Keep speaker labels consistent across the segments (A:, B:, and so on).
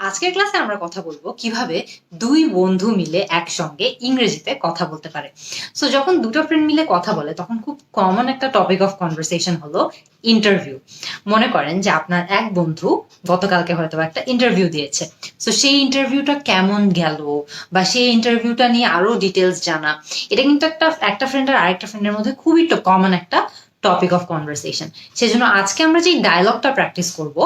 A: আজকের ক্লাসে আমরা কথা বলবো কিভাবে দুই বন্ধু মিলে একসঙ্গে ইংরেজিতে কথা বলতে পারে। সো যখন দুটো ফ্রেন্ড মিলে কথা বলে তখন খুব কমন একটা টপিক অফ কনভারসেশন হলো ইন্টারভিউ। মনে করেন যে আপনার এক বন্ধু গতকালকে হয়তো একটা ইন্টারভিউ দিয়েছে। সো সেই ইন্টারভিউটা কেমন গেল বা সেই ইন্টারভিউটা নিয়ে আরো ডিটেলস জানা, এটা কিন্তু একটা ফ্রেন্ড আর আরেকটা ফ্রেন্ডের মধ্যে খুবই কমন একটা টপিক অফ কনভারসেশন। সেজন্য আজকে আমরা যে ডায়লগটা প্র্যাকটিস করব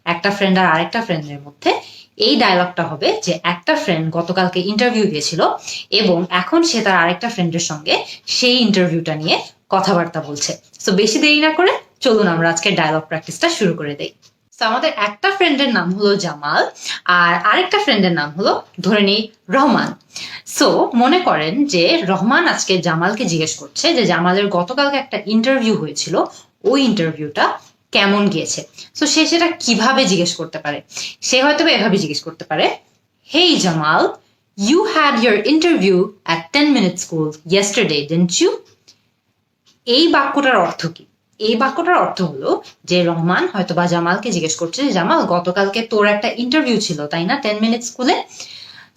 A: একটা ফ্রেন্ড আর আরেকটা ফ্রেন্ডের মধ্যে, এই ডায়লগটা হবে যে একটা ফ্রেন্ড গতকালকে ইন্টারভিউ দিয়েছিল এবং এখন সে তার আরেকটা ফ্রেন্ডের সঙ্গে সেই ইন্টারভিউটা নিয়ে কথাবার্তা বলছে। সো বেশি দেরি না করে চলুন আমরা আজকে ডায়লগ প্র্যাকটিসটা শুরু করে দেই। সো আমাদের একটা ফ্রেন্ডের নাম হলো জামাল আর আরেকটা ফ্রেন্ডের নাম হলো ধরে নিই রহমান। সো মনে করেন যে রহমান আজকে জামালকে জিজ্ঞেস করছে যে জামালের গতকালকে একটা ইন্টারভিউ হয়েছিল, ওই ইন্টারভিউটা কেমন গিয়েছে। সো সে সেটা কিভাবে জিজ্ঞেস করতে পারে? সে হয়তো এভাবে জিজ্ঞেস করতে পারে, হেই Jamal, you had your interview at 10 minute school yesterday, didn't you? এই বাক্যটার অর্থ কি? এই বাক্যটার অর্থ হলো যে রহমান হয়তো বা জামালকে জিজ্ঞেস করছে যে জামাল, গতকালকে তোর একটা ইন্টারভিউ ছিল তাই না 10 মিনিট স্কুলে?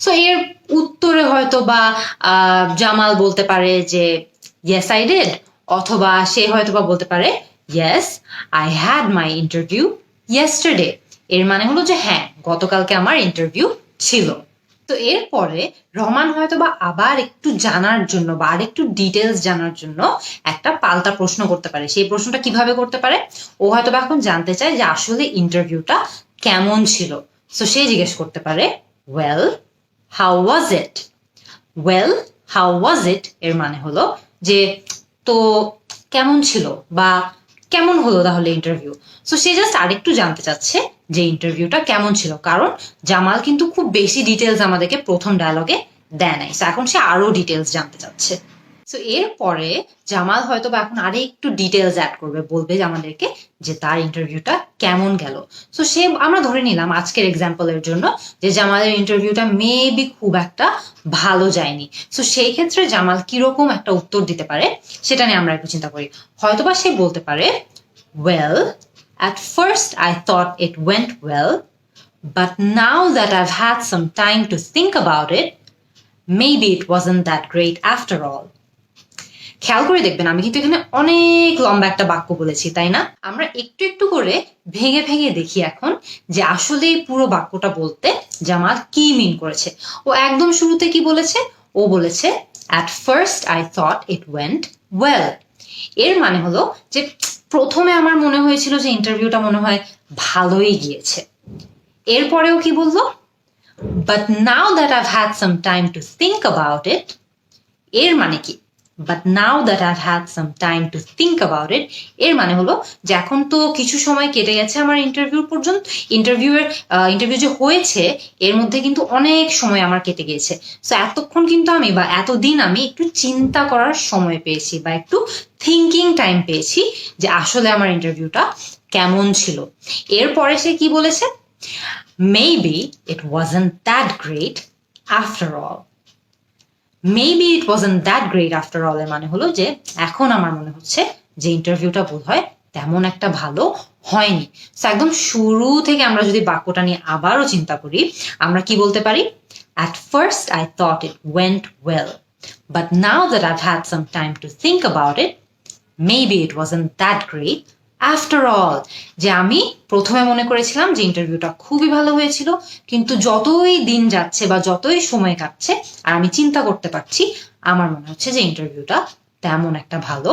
A: সো এর উত্তরে হয়তো বা জামাল বলতে পারে যে ইয়েস আই ডিড, অথবা সে হয়তো বা বলতে পারে yes I had my interview yesterday. এর মানে হলো যে হ্যাঁ, গতকালকে আমার ইন্টারভিউ ছিল। তো এরপরে রহমান হয়তো বা আবার একটু জানার জন্য বা আর একটু ডিটেলস জানার জন্য একটা পাল্টা প্রশ্ন করতে পারে। সেই প্রশ্নটা কিভাবে করতে পারে? ও হয়তো বা এখন জানতে চায় যে আসলে ইন্টারভিউটা কেমন ছিল। সো সে জিজ্ঞেস করতে পারে, well how was it? Well how was it এর মানে হলো যে তো কেমন ছিল বা কেমন হলো তাহলে ইন্টারভিউ। সো সে জাস্ট আরেকটু জানতে চাচ্ছে যে ইন্টারভিউটা কেমন ছিল, কারণ জামাল কিন্তু খুব বেশি ডিটেলস আমাদেরকে প্রথম ডায়লগে দেয় নাই। সো এখন সে আরো ডিটেলস জানতে চাচ্ছে। সো এরপরে জামাল হয়তো বা এখন আরে একটু ডিটেলস অ্যাড করবে, বলবে আমাদেরকে যে তার ইন্টারভিউটা কেমন গেল। সো সে আমরা ধরে নিলাম আজকের এক্সাম্পলের জন্য যে জামালের ইন্টারভিউটা মেবি খুব একটা ভালো যায়নি। সো সেই ক্ষেত্রে জামাল কিরকম একটা উত্তর দিতে পারে সেটা নিয়ে আমরা একটু চিন্তা করি। হয়তোবা সে বলতে পারে, well at first I thought it went well, but now that I've had some time to think about it, maybe it wasn't that great after all. খেয়াল করে দেখবেন আমি কিন্তু এখানে অনেক লম্বা একটা বাক্য বলেছি, তাই না? আমরা একটু একটু করে ভেঙে ভেঙে দেখি এখন যে আসলে পুরো বাক্যটা বলতে জামাল কি মিন করেছে। ও একদম শুরুতে কি বলেছে? ও বলেছে at first I thought it went well। এর মানে হলো যে প্রথমে আমার মনে হয়েছিল যে ইন্টারভিউটা মনে হয় ভালোই গিয়েছে। এরপরেও কি বললো? but now that I've had some time to think about it, এর মানে কি? but now that I've had some time to think about it এর মানে হলো যে এখন তো কিছু সময় কেটে গেছে আমার ইন্টারভিউ পর্যন্ত, ইন্টারভিউ যে হয়েছে এর মধ্যে কিন্তু অনেক সময় আমার কেটে গিয়েছে। সো এতক্ষণ কিন্তু আমি বা এতদিন আমি একটু চিন্তা করার সময় পেয়েছি বা একটু থিঙ্কিং টাইম পেয়েছি যে আসলে আমার ইন্টারভিউটা কেমন ছিল। এরপরে সে কি বলেছে? maybe it wasn't that great after all। Maybe it wasn't that great after all এর মানে হলো যে এখন আমার মনে হচ্ছে যে ইন্টারভিউটা বোধহয় তেমন একটা ভালো হয়নি। সো একদম শুরু থেকে আমরা যদি বাক্যটা নিয়ে আবারও চিন্তা করি, আমরা কি বলতে পারি? at first I thought it went well, but now that I've had some time to think about it, maybe it wasn't that great after all. যে আমি প্রথমে মনে করেছিলাম যে ইন্টারভিউটা খুবই ভালো হয়েছিল, কিন্তু যতই দিন যাচ্ছে বা যতই সময় কাটছে আর আমি চিন্তা করতে পারছি, আমার মনে হচ্ছে যে ইন্টারভিউটা তেমন একটা ভালো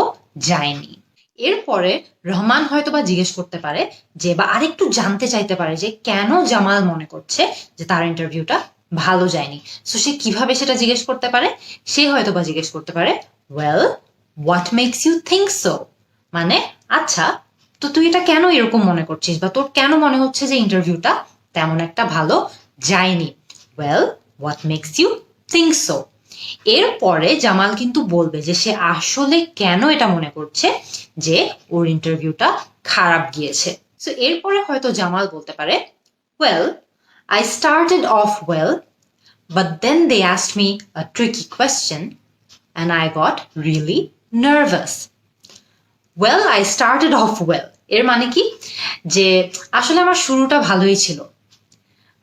A: যায়নি। এরপরে রহমান হয়তো বা জিজ্ঞেস করতে পারে যে বা আরেকটু জানতে চাইতে পারে যে কেন জামাল মনে করছে যে তার ইন্টারভিউটা ভালো যায়নি। সো সে কিভাবে সেটা জিজ্ঞেস করতে পারে? সে হয়তো বা জিজ্ঞেস করতে পারে, well what makes you think so? মানে আচ্ছা, তো তুই এটা কেন এরকম মনে করছিস বা তোর কেন মনে হচ্ছে যে ইন্টারভিউটা তেমন একটা ভালো যায়নি? Well what makes you think so. এরপরে জামাল কিন্তু বলবে যে সে আসলে কেন এটা মনে করছে যে ওর ইন্টারভিউটা খারাপ গিয়েছে। সো এরপরে হয়তো জামাল বলতে পারে, well I started off well, but then they asked me a tricky question and I got really nervous. Well I started off well এর মানে কি? যে আসলে আমার শুরুটা ভালোই ছিল,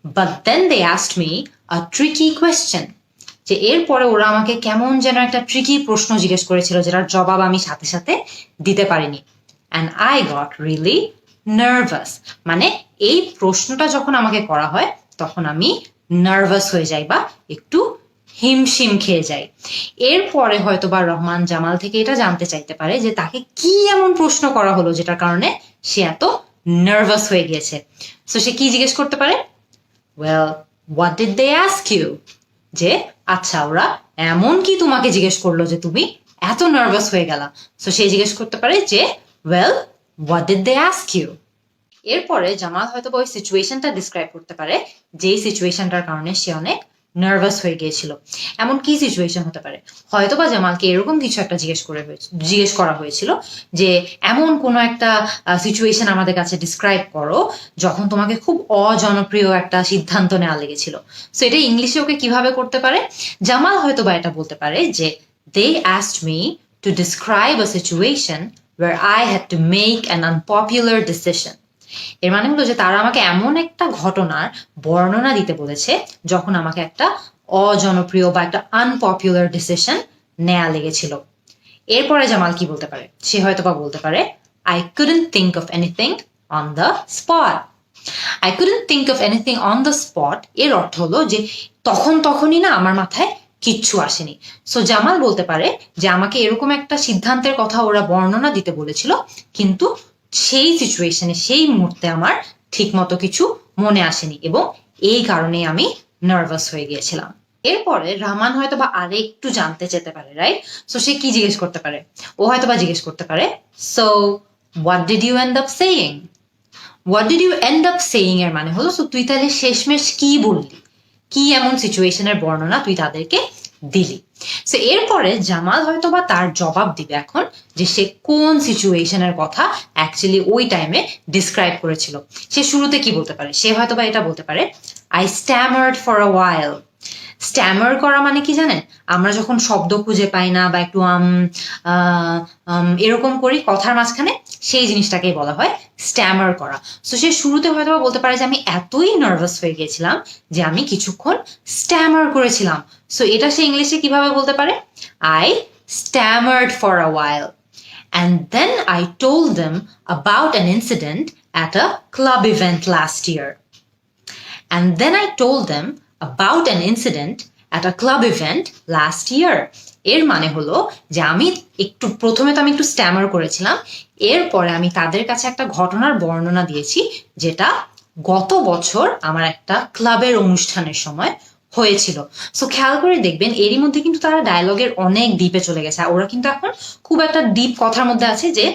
A: But then they asked me a tricky question. যে এরপরে ওরা আমাকে কেমন যেন একটা ট্রিকি প্রশ্ন জিজ্ঞেস করেছিল যেটার জবাব আমি সাথে সাথে দিতে পারিনি। And I got really nervous. মানে এই প্রশ্নটা যখন আমাকে করা হয় তখন আমি নার্ভাস হয়ে যাই বা একটু হিমশিম খেয়ে যাই। এরপরে হয়তো বা রহমান জামাল থেকে এটা জানতে চাইতে পারে যে তাকে কি এমন প্রশ্ন করা হলো যেটার কারণে সে এত নার্ভাস হয়ে গিয়েছে। সো সে কি জিজ্ঞেস করতে পারে? Well, what did they ask you? যে আচ্ছা ওরা এমন কি তোমাকে জিজ্ঞেস করলো যে তুমি এত নার্ভাস হয়ে গেলা? সো সে জিজ্ঞেস করতে পারে যে well, what did they ask you? এরপরে জামাল হয়তো ওই সিচুয়েশনটা ডিসক্রাইব করতে পারে যেই সিচুয়েশনটার কারণে সে অনেক নার্ভাস হয়ে গিয়েছিল। এমন কি সিচুয়েশন হতে পারে? হয়তোবা জামালকে এরকম কিছু একটা জিজ্ঞেস করা হয়েছিল যে এমন কোনো একটা সিচুয়েশন আমাদের কাছে ডিসক্রাইব করো যখন তোমাকে খুব অজনপ্রিয় একটা সিদ্ধান্ত নেওয়া লেগেছিল। সো এটা ইংলিশে ওকে কিভাবে করতে পারে? জামাল হয়তোবা এটা বলতে পারে যে দে asked me to describe a situation where I had to make an unpopular decision. এর মানে হলো যে তারা আমাকে এমন একটা ঘটনার বর্ণনা দিতে বলেছে যখন আমাকে একটা অজনপ্রিয় বা একটা আনপপুলার ডিসিশন নেওয়া লেগেছিল। এরপরে জামাল কি বলতে পারে? সে হয়তো বা বলতে পারে I couldn't think of anything on the spot. I couldn't think of anything on the spot এর অর্থ হলো যে তখনই না আমার মাথায় কিচ্ছু আসেনি। সো জামাল বলতে পারে যে আমাকে এরকম একটা সিদ্ধান্তের কথা ওরা বর্ণনা দিতে বলেছিল কিন্তু সেই সিচুয়েশনে সেই মুহূর্তে আমার ঠিক মতো কিছু মনে আসেনি এবং এই কারণে আমি নার্ভাস হয়ে গিয়েছিলাম। এরপরে রহমান হয়তো বা আরেকটু জানতে চেতে পারে, রাইট? সো সে কি জিজ্ঞেস করতে পারে? ও হয়তো বা জিজ্ঞেস করতে পারে so what did you end up saying? What did you end up saying এর মানে হলো সো তুই তাহলে শেষমেশ কি বললি, কি এমন সিচুয়েশনের বর্ণনা তুই তাদেরকে দিলি। সো এরপরে জামাল হয়তো বা তার জবাব দিবে এখন যে সে কোন সিচুয়েশনের কথা অ্যাকচুয়ালি ওই টাইমে ডিসক্রাইব করেছিল। সে শুরুতে কি বলতে পারে? সে হয়তো বা এটা বলতে পারে I stammered for a while. Stammer করা মানে কি জানেন? আমরা যখন শব্দ খুঁজে পাই না বা একটু এরকম করি কথার মাঝখানে, সেই জিনিসটাকেই বলা হয় স্ট্যামার করা। সো সে শুরুতে হয়তো বলতে পারে যে আমি এতই নার্ভাস হয়ে গেছিলাম যে আমি কিছুক্ষণ স্ট্যামার করেছিলাম। সো এটা সে ইংলিশে কিভাবে বলতে পারে? I stammered for a while and then I told them about an incident at a club event last year. And then I told them about an incident at a club event last year. এর মানে হলো যে আমি প্রথমে তো আমি একটু Starmer করেছিলাম, এরপরে আমি তাদের কাছে একটা ঘটনার বর্ণনা দিয়েছি যেটা গত বছর আমার একটা ক্লাবের অনুষ্ঠানের সময় হয়েছিল। সো খেয়াল করে দেখবেন এরই মধ্যে কিন্তু তারা ডায়লগের অনেক ডিপে চলে গেছে। ওরা কিন্তু এখন খুব একটা ডিপ কথার মধ্যে আছে যে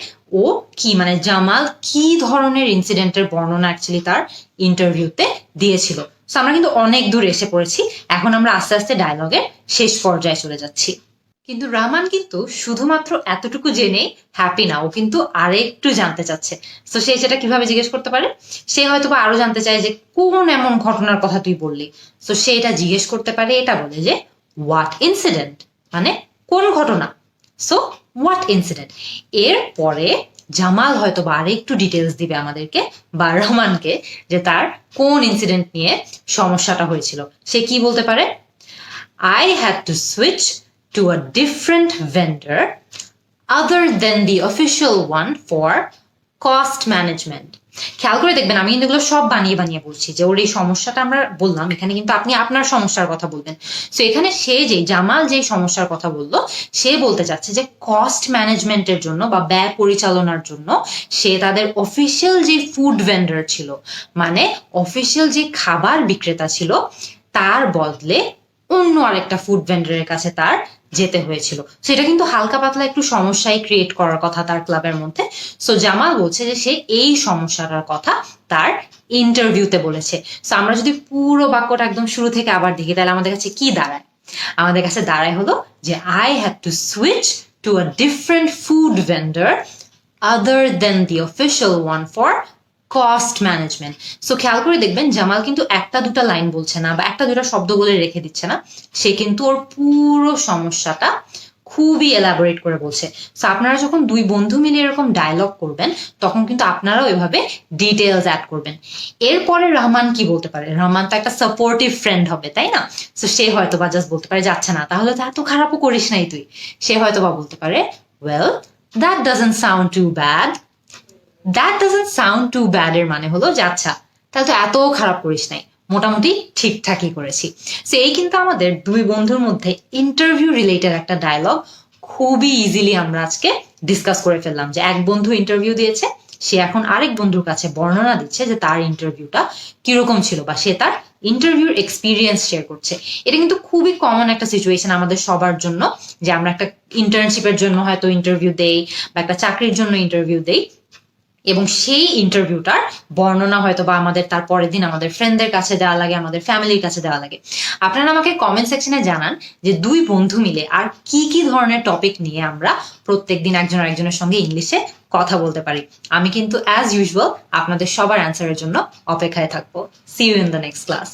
A: ও কি মানে জামাল কি ধরনের ইনসিডেন্টের বর্ণনা অ্যাকচুয়ালি তার ইন্টারভিউতে দিয়েছিল। সো আমরা কিন্তু অনেক দূর এসে পড়েছি, এখন আমরা আস্তে আস্তে ডায়লগের শেষ পর্যায়ে চলে যাচ্ছি। কিন্তু রহমান কিন্তু শুধুমাত্র এতটুকু জেনে হ্যাপি না, ও কিন্তু আরেকটু জানতে চাচ্ছে। তো সে সেটা কিভাবে জিজ্ঞেস করতে পারে? সে হয়তো বা আরো জানতে চায় যে কোন এমন ঘটনার কথা তুই বললি। তো সে এটা জিজ্ঞেস করতে পারে, এটা বলে যে হোয়াট ইনসিডেন্ট, মানে কোন ঘটনা। So what incident. এরপরে জামাল হয়তো বা আরেকটু ডিটেলস দিবে আমাদেরকে বা রহমানকে যে তার কোন ইনসিডেন্ট নিয়ে সমস্যাটা হয়েছিল। সে কি বলতে পারে? I had to switch to a different vendor other than the official one for cost management. খেয়াল করে দেখবেন আমি কিন্তু এগুলো সব বানিয়ে বানিয়ে বলছি যে ওর এই সমস্যাটা আমরা বললাম, এখানে কিন্তু আপনি আপনার সমস্যার কথা বলবেন। সো এখানে সে জামাল যেই সমস্যার কথা বললো সে বলতে চাচ্ছে যে কস্ট ম্যানেজমেন্টের জন্য বা ব্যয় পরিচালনার জন্য সে তাদের অফিসিয়াল যে ফুড ভেন্ডর ছিল, মানে অফিসিয়াল যে খাবার বিক্রেতা ছিল, তার বদলে অন্য আরেকটা ফুড ভেন্ডারের কাছে তার যেতে হয়েছিল। সেটা কিন্তু হালকা পাতলা একটু সমস্যাই ক্রিয়েট করার কথা তার ক্লাবের মধ্যে। সো জামাল বলছে যে সে এই সমস্যাটার কথা তার ইন্টারভিউতে বলেছে। সো আমরা যদি পুরো বাক্যটা একদম শুরু থেকে আবার দেখি তাহলে আমাদের কাছে কি দাঁড়ায়? আমাদের কাছে দাঁড়ায় হলো যে I had to switch to a different food vendor other than the official one for cost management. So খেয়াল করে দেখবেন জামাল কিন্তু একটা দুটা লাইন বলছে না বা একটা দুটা শব্দ বলে রেখে দিচ্ছে না, সে কিন্তু ওর পুরো সমস্যাটা খুবই এলাবোরেট করে বলছে। সো আপনারা যখন দুই বন্ধু মিলে এরকম ডায়লগ করবেন তখন কিন্তু আপনারাও এভাবে ডিটেলস অ্যাড করবেন। এরপরে রহমান কি বলতে পারে? রহমান তো একটা সাপোর্টিভ ফ্রেন্ড হবে, তাই না? সো সে হয়তো বা জাস্ট বলতে পারে যাচ্ছে না, তাহলে তো এত খারাপও করিস নাই তুই। সে হয়তো বা বলতে পারে, well that doesn't sound too bad. That doesn't sound too bad এর মানে হলো যে আচ্ছা তাহলে তো এত খারাপ করিস নাই, মোটামুটি ঠিকঠাকই করেছি। সো এই কিন্তু আমাদের দুই বন্ধুর মধ্যে ইন্টারভিউ রিলেটেড একটা ডায়লগ খুবই ইজিলি আমরা আজকে ডিসকাস করে ফেললাম। যে এক বন্ধু ইন্টারভিউ দিয়েছে, সে এখন আরেক বন্ধুর কাছে বর্ণনা দিচ্ছে যে তার ইন্টারভিউটা কিরকম ছিল, বা সে তার ইন্টারভিউর এক্সপিরিয়েন্স শেয়ার করছে। এটা কিন্তু খুবই কমন একটা সিচুয়েশন আমাদের সবার জন্য, যে আমরা একটা ইন্টার্নশিপের জন্য হয়তো ইন্টারভিউ দেই বা একটা চাকরির জন্য ইন্টারভিউ দেই, এবং সেই ইন্টারভিউটার বর্ণনা হয়তো বা আমাদের তার পরের দিন আমাদের ফ্রেন্ডদের কাছে দেওয়া লাগে, আমাদের ফ্যামিলির কাছে দেওয়া লাগে। আপনারা আমাকে কমেন্ট সেকশনে জানান যে দুই বন্ধু মিলে আর কি কি ধরনের টপিক নিয়ে আমরা প্রত্যেকদিন একজন আরেকজনের সঙ্গে ইংলিশে কথা বলতে পারি। আমি কিন্তু অ্যাজ ইউজুয়াল আপনাদের সবার অ্যান্সারের জন্য অপেক্ষায় থাকবো। See you in the next class.